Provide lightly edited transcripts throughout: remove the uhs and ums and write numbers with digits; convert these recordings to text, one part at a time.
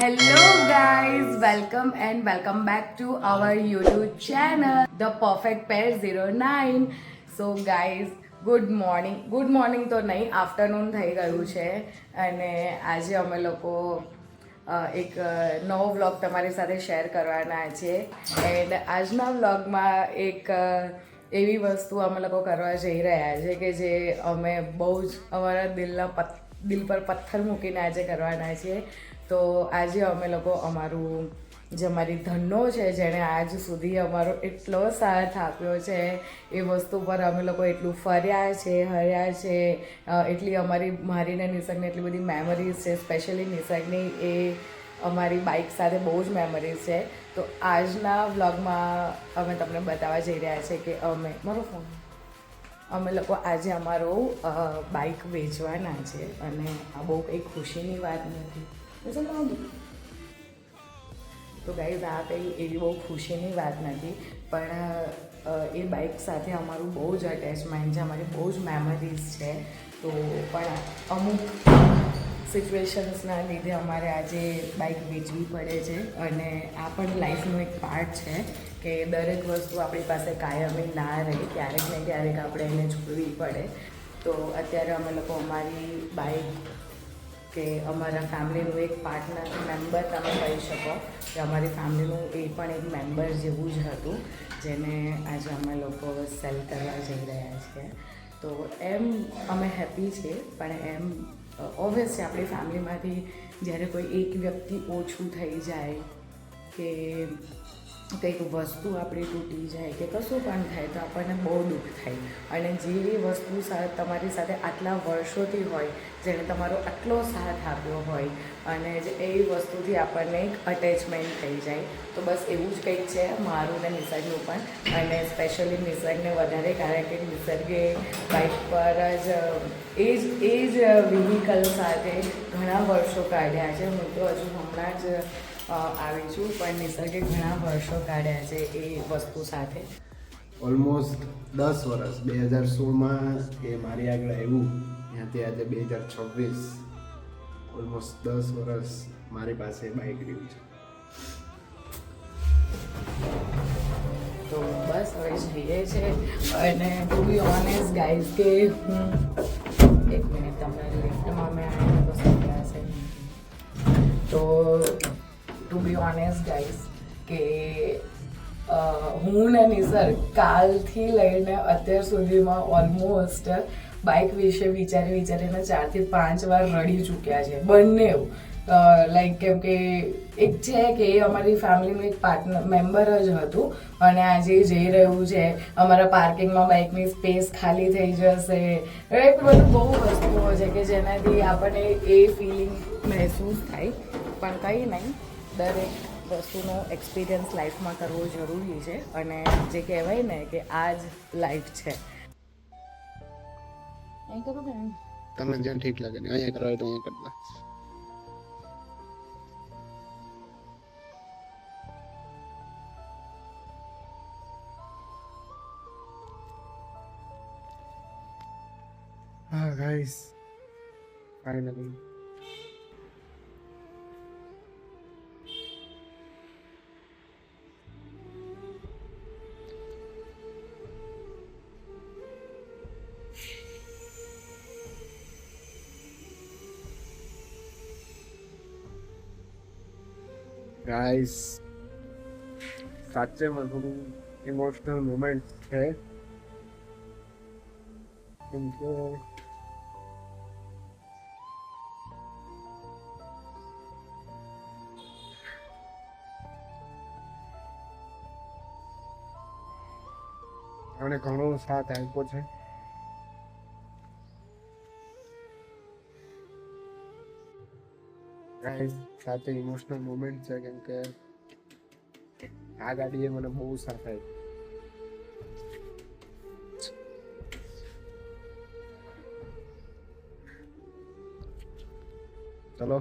Hello guys, welcome back to our YouTube channel, The Perfect Pair 09. So guys, good morning તો નહીં, afternoon થઈ ગયું છે અને આજે અમે લોકો એક નવો વ્લોગ તમારી સાથે શેર કરવાના છે. એન્ડ આજના વ્લોગમાં એક એવી વસ્તુ અમે લોકો કરવા જઈ રહ્યા છે કે જે અમે બહુ જ અમારા દિલ પર પથ્થર મૂકીને આજે કરવાના છીએ. તો આજે અમે લોકો જે અમારી ધનનો છે, જેણે આજ સુધી અમારો એટલો સાથ આપ્યો છે, એ વસ્તુ પર અમે લોકો એટલું ફર્યા છે, હર્યા છે, એટલી મારી ને નિસર્ગને એટલી બધી મેમરીઝ છે. સ્પેશિયલી નિસર્ગની એ અમારી બાઇક સાથે બહુ જ મેમરીઝ છે. તો આજના વ્લોગમાં અમે તમને બતાવવા જઈ રહ્યા છે કે અમે લોકો આજે અમારું બાઇક વેચવાના છે અને આ બહુ કંઈ ખુશીની વાત નથી. તો ગાઈઝ, આ કંઈ એવી બહુ ખુશીની વાત નથી, પણ એ બાઇક સાથે અમારું બહુ જ અટેચમેન્ટ છે, અમારી બહુ જ મેમરીઝ છે. તો પણ અમુક સિચ્યુએશન્સના લીધે અમારે આજે બાઇક વેચવી પડે છે અને આ પણ લાઈફનો એક પાર્ટ છે કે દરેક વસ્તુ આપણી પાસે કાયમી ના રહે, ક્યારેક ને ક્યારેક આપણે એને છોડવી પડે. તો અત્યારે અમે લોકો અમારી બાઇક કે અમારા ફેમિલીનું એક પાર્ટનર મેમ્બર તમે કહી શકો કે અમારી ફેમિલીનું એ પણ એક મેમ્બર જેવું જ હતું, જેને આજે અમે લોકો સેલ કરવા જઈ રહ્યા છીએ. તો એમ અમે હેપી છીએ, પણ એમ ઓબ્વિયસ છે આપણી ફેમિલીમાંથી જ્યારે કોઈ એક વ્યક્તિ ઓછું થઈ જાય કે કંઈક વસ્તુ આપણી તૂટી જાય કે કશું પણ થાય તો આપણને બહુ દુઃખ થાય. અને જે વસ્તુ તમારી સાથે આટલા વર્ષોથી હોય, જેણે તમારો આટલો સાથ આપ્યો હોય અને જે એ વસ્તુથી આપણને એક અટેચમેન્ટ થઈ જાય, તો બસ એવું જ કંઈક છે મારું ને નિસર્ગનું પણ. અને સ્પેશિયલી નિસર્ગને વધારે, કારણ કે નિસર્ગે બાઇક પર જ એ જ વ્હીકલ સાથે ઘણા વર્ષો કાઢ્યા છે. હું તો હજુ હમણાં જ આવી છું, પણ નિસર્ગે ઘણા વર્ષો કાઢ્યા છે એ વસ્તુ સાથે. ઓલમોસ્ટ 10 વર્ષ. 2016માં એ મારી આગળ આવ્યું, ત્યાંથી આજે 2026, ઓલમોસ્ટ 10 વર્ષ મારી પાસે બાઇક રહ્યું છે. તો બસ હવે જઈએ છે. અને ટુ બી ઓનેસ્ટ ગાઈઝ કે હું એક મિનિટ, તમને લિફ્ટમાં મેં આવીને તો સમજ્યા છે. તો ટુ બી ઓનેસ્ટ ગાઈઝ કે હું ને નિસર્ગ કાલથી લઈને અત્યાર સુધીમાં ઓલમોસ્ટ બાઇક વિશે વિચારીને 4 થી 5 વાર રડી ચૂક્યા છે બંને. લાઈક કેમ કે એક છે કે એ અમારી ફેમિલીનું એક પાર્ટનર મેમ્બર જ હતું અને આજે જઈ રહ્યું છે, અમારા પાર્કિંગમાં બાઇકની સ્પેસ ખાલી થઈ જશે, એક બધું બહુ વસ્તુઓ છે કે જેનાથી આપણને એ ફિલિંગ મહેસૂસ થાય. પણ કંઈ નહીં, દરેક વસ્તુનો એક્સપિરિયન્સ લાઈફમાં કરવો જરૂરી છે અને જે કહેવાય ને કે આ જ લાઈફ છે. અહીં કરું કે તમને જ્યાં ઠીક લાગે ને અહીંયા કરવા તો અહીંયા કરતા. હા ગાઈસ, ફાઇનલી ગાઈસ સાચેમાં થોડું ઇમોશનલ મોમેન્ટ છે, કેમ કે મને ઘણો સાથ આપ્યો છે. ગાઈસ સાથે ઇમોશનલ મોમેન્ટ છે, કેમ કે આ ગાડીએ મને બહુ સાથ આપ્યો. ચલો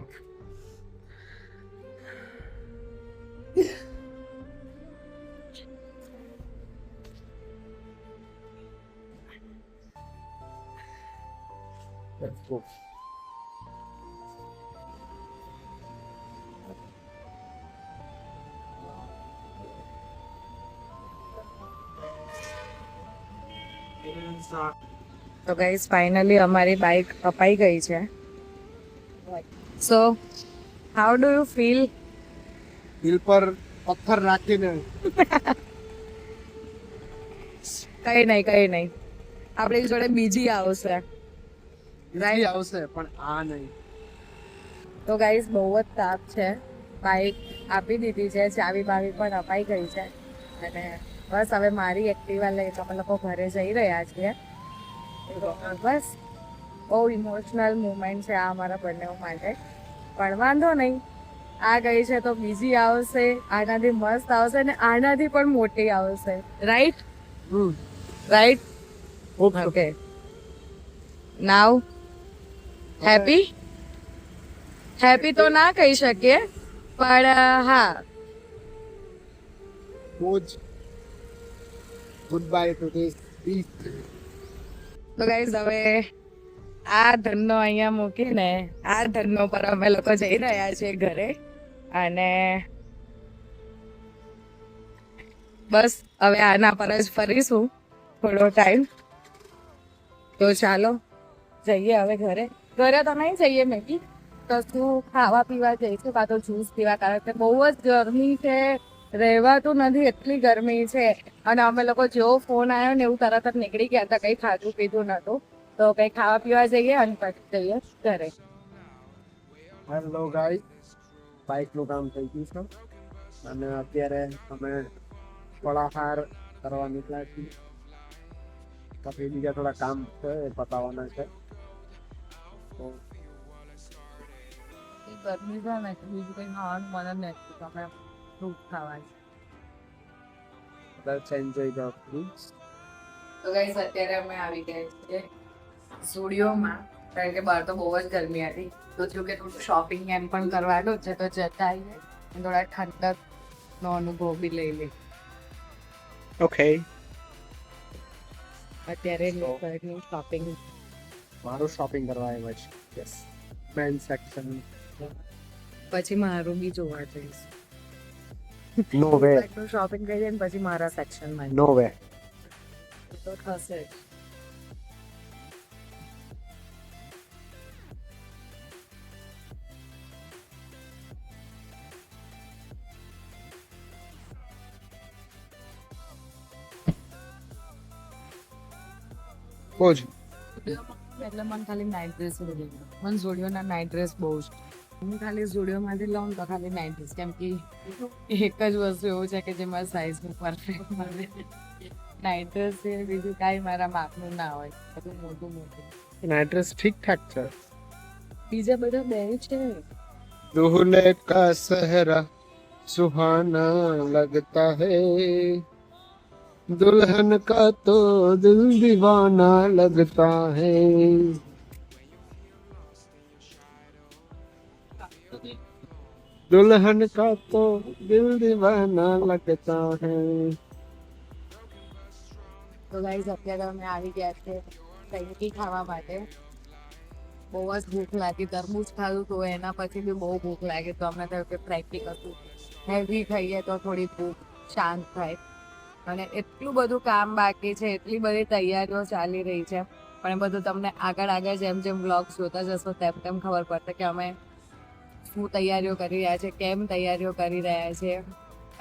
let's go. તો ગાઈસ ફાઇનલી અમારી બાઇક અપાઈ ગઈ છે. So how do you feel? દિલ પર પથ્થર રાખીને કઈ નહીં આપણી જોડે બીજી આવશે. બીજી આવશે પણ આ નહીં. તો ગાઈસ બહુ જ તાપ છે. બાઇક આપી દીધી છે, ચાવી બાવી પણ અપાઈ ગઈ છે અને બસ હવે મારી એક્ટિવા લઈ અમે લોકો ઘરે જઈ રહ્યા છીએ. બસ બહુ ઇમોશનલ મુમેન્ટ છે આ અમારા બંને માટે, પણ વાંધો નહીં. આ ગઈ છે તો બીજી આવશે, આનાથી મસ્ત આવશે ને આનાથી પણ મોટી આવશે. Right right okay. Now happy happy તો ના કહી શકીએ પણ હા, good bye to this beach. તો ગાઈઝ હવે આ ધનનો અહીંયા મૂકીને આ ધનનો પર અમે લોકો જઈ રહ્યા છીએ ઘરે અને બસ હવે આના પર જ ફરીશું થોડો ટાઈમ. તો ચાલો જઈએ હવે ઘરે. ઘરે તો નહીં જઈએ મેગી, કશું ખાવા પીવા જઈશું કાં તો જ્યુસ પીવા, કારણ કે બહુ જ ગરમી છે, રહેવાતું નથી એટલી ગરમી છે. અને અમે લોકો જેવો ફોન આવ્યો ને એવું તરત જ નીકળી ગયા હતા, કંઈ ખાધું પીધું નહોતું. તો કંઈ ખાવા પીવા જઈએ અને પછી જઈએ ઘરે. હેલો ગાઈસ, બાઇકનું કામ થઈ ગયું છે અને અત્યારે અમે ફળાહાર કરવા નીકળ્યા છીએ. પછી બીજા થોડા કામ છે એ પતાવવાના છે. તો ગરમી છે ને બીજું કંઈ ખાવાનું મને નથી, તમે ફ્રૂટ ખાવા. Let's enjoy the fruits. તો ગાઈસ અત્યારે અમે આવી ગયા છીએ સ્ટુડિયોમાં, કારણ કે બહાર તો બહુ જ ગરમી હતી. તો જો કે થોડું શોપિંગ એમ પણ કરવાનું છે તો જતા આવીએ અને થોડા ઠંડકનો અનુભવ બી લઈ લઈએ. ઓકે. અત્યારે લોકોની શોપિંગ મારું શોપિંગ કરવા આવ્યા છે. Yes, men section. પછી મારું બી જોવા જઈશ. નો વે, શોપિંગ કરીએ ને પછી મારા સેક્શનમાં નો વે. તો થશે જ. બોજ એટલે મને ખાલી નાઇટ ડ્રેસ મને ઝુડિયોના નાઇટ ડ્રેસ બહુ જ. હું ખાલી ઝુડિયોમાંથી લઉં તો ખાલી નાઇટ ડ્રેસ, કેમ કે એક જ વસ્તુ એવું છે કે જે મારા સાઇઝનું પરફેક્ટ મળે. નાઇટ ડ્રેસ છે, બીજું કાંઈ મારા માપનું ના હોય, બધું મોટું મોટું. એડ્રેસ ઠીક ઠાક છે. બીજા બધા બે છે. दूल्हे का सहरा सुहाना लगता है, दुल्हन का तो दिल दीवाना लगता है. दुल्हन का तो दिल दीवाना लगता है. તો ગાઈઝ અત્યારે અમે આવી ગયા છે ફ્રેન્કી ખાવા માટે. બહુ જ ભૂખ લાગી, તરબૂચ ખાધું તો એના પછી બી બહુ ભૂખ લાગી, તો અમને થયું કે ફ્રેન્કી કશું હેવી ખાઈએ તો થોડી ભૂખ શાંત થાય. અને એટલું બધું કામ બાકી છે, એટલી બધી તૈયારીઓ ચાલી રહી છે, પણ એ બધું તમને આગળ જેમ જેમ વ્લોગ્સ જોતા જશો તેમ તેમ ખબર પડશે કે અમે શું તૈયારીઓ કરી રહ્યા છે, કેમ તૈયારીઓ કરી રહ્યા છે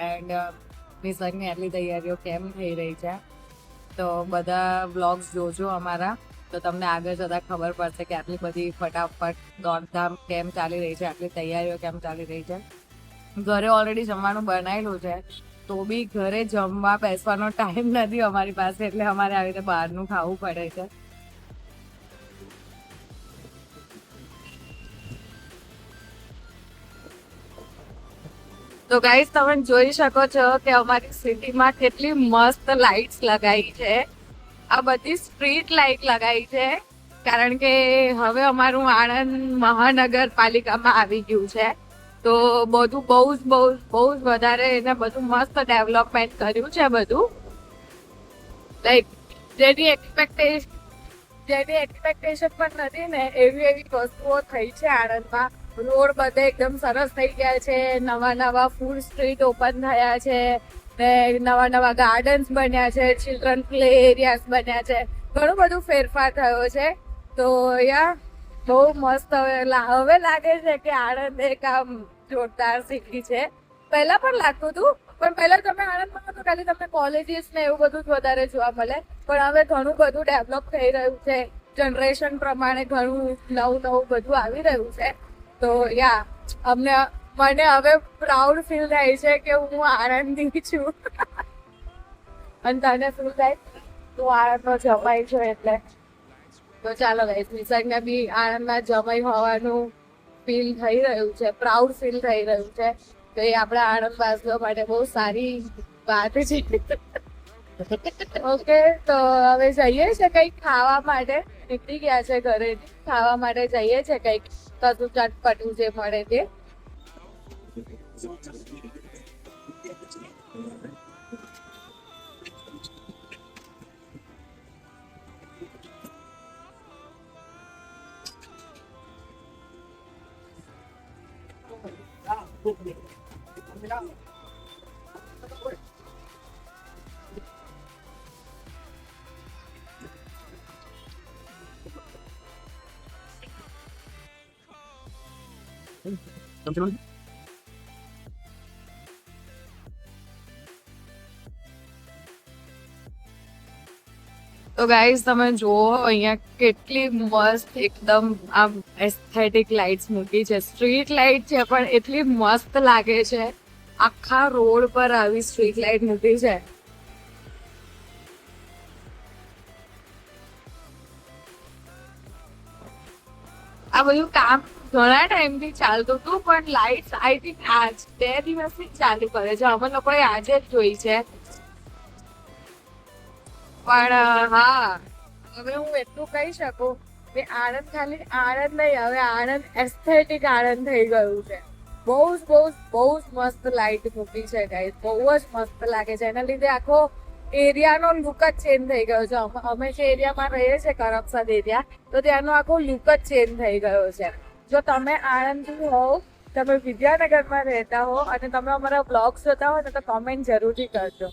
એન્ડ નિસર્ગની આટલી તૈયારીઓ કેમ થઈ રહી છે. તો બધા વ્લોગ્સ જોજો અમારા, તો તમને આગળ જતાં ખબર પડશે કે આટલી બધી ફટાફટ દોડધામ કેમ ચાલી રહી છે, આટલી તૈયારીઓ કેમ ચાલી રહી છે. ઘરે ઓલરેડી જમવાનું બનાવેલું છે, તો બી ઘરે જમવા બેસવાનો ટાઈમ નથી અમારી પાસે, એટલે અમારે આવી રીતે બહારનું ખાવું પડે છે. તો ગાઈસ તમે જોઈ શકો છો કે અમારી સિટીમાં કેટલી મસ્ત લાઇટ્સ લગાવી છે. આ બધી સ્ટ્રીટ લાઇટ લગાવી છે, કારણ કે હવે અમારું આણંદ મહાનગરપાલિકામાં આવી ગયું છે, તો બધું બહુ જ વધારે એને બધું મસ્ત ડેવલપમેન્ટ કર્યું છે. બધું લાઈક જેની એક્સપેક્ટેશન પણ નથી ને એવી વસ્તુઓ થઈ છે આણંદમાં. રોડ બધે એકદમ સરસ થઈ ગયા છે, નવા ફૂડ સ્ટ્રીટ ઓપન થયા છે ને નવા ગાર્ડન્સ બન્યા છે, ચિલ્ડ્રન પ્લે એરિયાસ બન્યા છે. ઘણું બધું ફેરફાર થયો છે. તો યા બહુ મસ્ત હવે લાગે છે કે આણંદ એક આમ જોરદાર સિટી છે. પહેલા પણ લાગતું હતું, પણ પહેલા તમે આણંદમાં હતો ખાલી તમને કોલેજીસ ને એવું બધું જ વધારે જોવા મળે. પણ હવે ઘણું બધું ડેવલપ થઈ રહ્યું છે, જનરેશન પ્રમાણે ઘણું નવું બધું આવી રહ્યું છે. તો યા મને હવે પ્રાઉડ ફીલ થાય છે કે હું આણંદની છું. અને તને ફીલ થાય તું આણંદનો જમાઈ છો એટલે. તો ચાલો ગાઈસ, નિસર્ગને બી આણંદના જમાઈ હોવાનું ફીલ થઈ રહ્યું છે, પ્રાઉડ ફીલ થઈ રહ્યું છે. તો એ આપણા આણંદવાસીઓ માટે બહુ સારી વાત છે. ઓકે, તો હવે જઈએ છે કંઈક ખાવા માટે. નીકળી ગયા છે ઘરે, ખાવા માટે જઈએ છે કંઈક કશું ચટપટું જે મળે તે. તો ગાઈઝ તમે જુઓ અહીંયા કેટલી મસ્ત એકદમ આમ એસ્થેટિક લાઇટ્સ મૂકી છે. સ્ટ્રીટ લાઇટ છે પણ એટલી મસ્ત લાગે છે. આખા રોડ પર આવી સ્ટ્રીટ લાઇટ મૂકી છે. આ બધું કામ ઘણા ટાઈમથી ચાલતું હતું, પણ લાઇટ્સ આઈ થિંક આજ 2 દિવસથી ચાલુ કરે છે. અમે લોકોએ આજે જ જોઈ છે. પણ હા, હવે હું એટલું કહી શકું કે આણંદ ખાલી આણંદ નહીં, હવે આણંદ એસ્થેટિક આણંદ થઈ ગયું છે. બહુ જ મસ્ત લાઇટ મૂકી છે ગાઈસ, બહુ જ મસ્ત લાગે છે. એના લીધે આખો એરિયાનો લુક જ ચેન્જ થઈ ગયો છે. અમે જે એરિયામાં રહીએ છીએ કરમસદ એરિયા, તો ત્યાંનો આખો લુક જ ચેન્જ થઈ ગયો છે. જો તમે આણંદથી હોવ, તમે વિદ્યાનગરમાં રહેતા હો અને તમે અમારા બ્લોગ્સ જોતા હો ને, તો કમેન્ટ જરૂરથી કરજો.